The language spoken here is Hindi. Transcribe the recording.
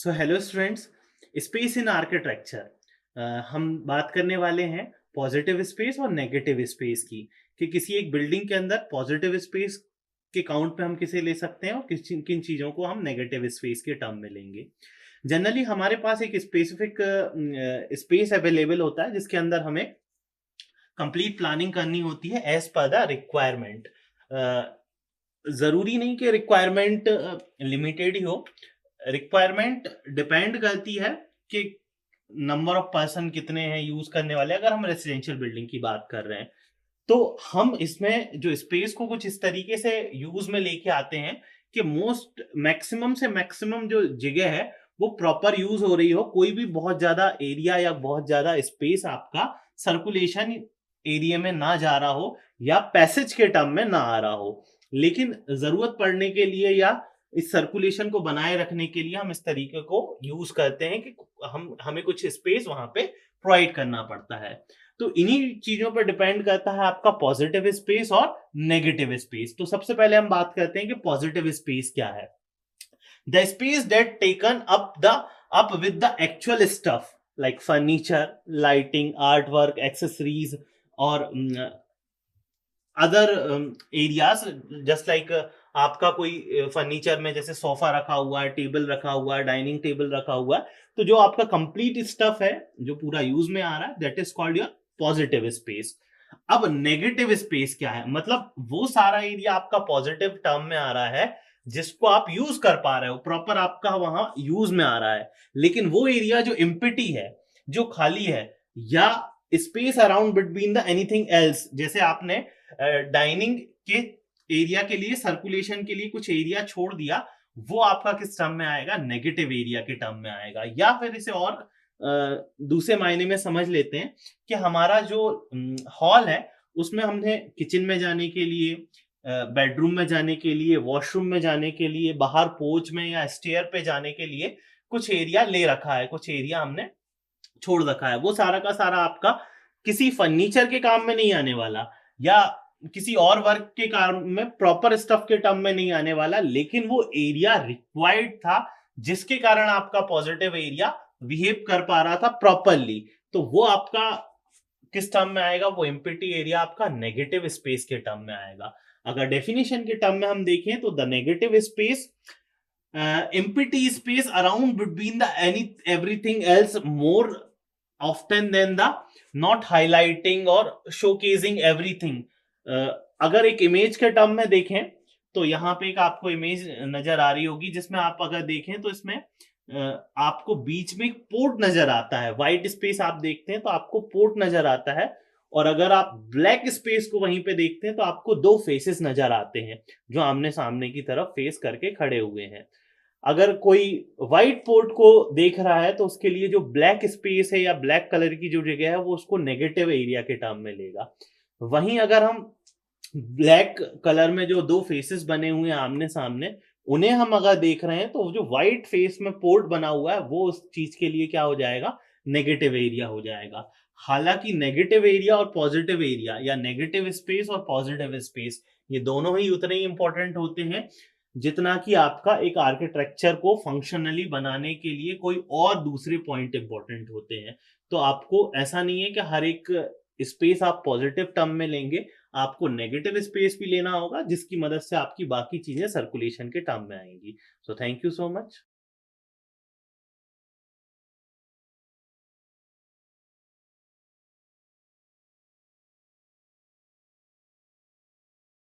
So hello students, space in architecture हम बात करने वाले हैं पॉजिटिव स्पेस और नेगेटिव स्पेस की कि किसी एक बिल्डिंग के अंदर पॉजिटिव स्पेस के काउंट पे हम किसे ले सकते हैं और किन चीज़ों को हम नेगेटिव स्पेस के टर्म में लेंगे। जनरली हमारे पास एक स्पेसिफिक स्पेस अवेलेबल होता है जिसके अंदर हमें कंप्लीट प्लानिंग करनी होती है एज पर द रिक्वायरमेंट। ज़रूरी नहीं कि रिक्वायरमेंट लिमिटेड ही हो। रिक्वायरमेंट डिपेंड करती है कि नंबर ऑफ पर्सन कितने हैं यूज करने वाले। अगर हम रेसिडेंशियल बिल्डिंग की बात कर रहे हैं तो हम इसमें जो स्पेस को कुछ इस तरीके से यूज में लेके आते हैं कि मोस्ट मैक्सिमम से मैक्सिमम जो जगह है वो प्रॉपर यूज हो रही हो, कोई भी बहुत ज्यादा एरिया या बहुत ज्यादा स्पेस आपका सर्कुलेशन एरिया में ना जा रहा हो या पैसेज के टर्म में ना आ रहा हो। लेकिन जरूरत पड़ने के लिए या इस सर्कुलेशन को बनाए रखने के लिए हम इस तरीके को यूज करते हैं कि हमें कुछ स्पेस वहां पे प्रोवाइड करना पड़ता है। तो इन्हीं चीजों पर डिपेंड करता है आपका पॉजिटिव स्पेस और नेगेटिव स्पेस। तो सबसे पहले हम बात करते हैं कि पॉजिटिव स्पेस क्या है। The space that taken up with the actual stuff like furniture, lighting, art work, accessories और अदर एरियाज। जस्ट लाइक आपका कोई फर्नीचर में जैसे सोफा रखा हुआ है, टेबल रखा हुआ है, डाइनिंग टेबल रखा हुआ है, तो जो आपका कंप्लीट स्टफ है जो पूरा यूज में आ रहा है that is called your positive space. अब नेगेटिव स्पेस क्या है? मतलब वो सारा एरिया आपका पॉजिटिव टर्म में आ रहा है जिसको आप यूज कर पा रहे हो, प्रॉपर आपका वहां यूज में आ रहा है, लेकिन वो एरिया जो एम्प्टी है, जो खाली है, या space around between the anything else, जैसे आपने डाइनिंग के एरिया के लिए, सर्कुलेशन के लिए कुछ एरिया छोड़ दिया, वो आपका किस टर्म में आएगा? नेगेटिव एरिया के टर्म में आएगा। या फिर इसे और दूसरे मायने में समझ लेते हैं कि हमारा जो हॉल है उसमें हमने किचन में जाने के लिए, बेडरूम में जाने के लिए, वॉशरूम में जाने के लिए, बाहर पोर्च में या स्टेयर पे जाने के लिए कुछ एरिया ले रखा है, कुछ एरिया हमने छोड़ रखा है। वो सारा का सारा आपका किसी फर्नीचर के काम में नहीं आने वाला या किसी और वर्क के काम में, प्रॉपर स्टफ के टर्म में नहीं आने वाला, लेकिन वो एरिया रिक्वायर्ड था जिसके कारण आपका पॉजिटिव एरिया बिहेव कर पा रहा था प्रॉपरली। तो वो आपका किस टर्म में आएगा? वो एम्प्टी एरिया आपका नेगेटिव स्पेस के टर्म में आएगा। अगर डेफिनेशन के टर्म में हम देखें तो the negative space empty space around between the any everything else more often than the not highlighting or showcasing everything। अगर एक इमेज के टर्म में देखें तो यहाँ पे एक आपको इमेज नजर आ रही होगी जिसमें आप अगर देखें तो इसमें आपको बीच में एक पोर्ट नजर आता है। व्हाइट स्पेस आप देखते हैं तो आपको पोर्ट नजर आता है, और अगर आप ब्लैक स्पेस को वहीं पे देखते हैं तो आपको दो फेसेस नजर आते हैं जो आमने सामने की तरफ फेस करके खड़े हुए हैं। अगर कोई व्हाइट पोर्ट को देख रहा है तो उसके लिए जो ब्लैक स्पेस है या ब्लैक कलर की जो जगह है वो उसको नेगेटिव एरिया के टर्म में लेगा। वहीं अगर हम ब्लैक कलर में जो दो फेसेस बने हुए हैं आमने सामने, उन्हें हम अगर देख रहे हैं तो जो व्हाइट फेस में पोर्ट बना हुआ है वो उस चीज के लिए क्या हो जाएगा? नेगेटिव एरिया हो जाएगा। हालांकि नेगेटिव एरिया और पॉजिटिव एरिया या नेगेटिव स्पेस और पॉजिटिव स्पेस ये दोनों ही उतने ही इंपॉर्टेंट होते हैं जितना कि आपका एक आर्किटेक्चर को फंक्शनली बनाने के लिए कोई और दूसरे पॉइंट इंपॉर्टेंट होते हैं। तो आपको ऐसा नहीं है कि हर एक स्पेस आप पॉजिटिव टर्म में लेंगे, आपको नेगेटिव स्पेस भी लेना होगा जिसकी मदद से आपकी बाकी चीजें सर्कुलेशन के टर्म में आएंगी। So thank you so much.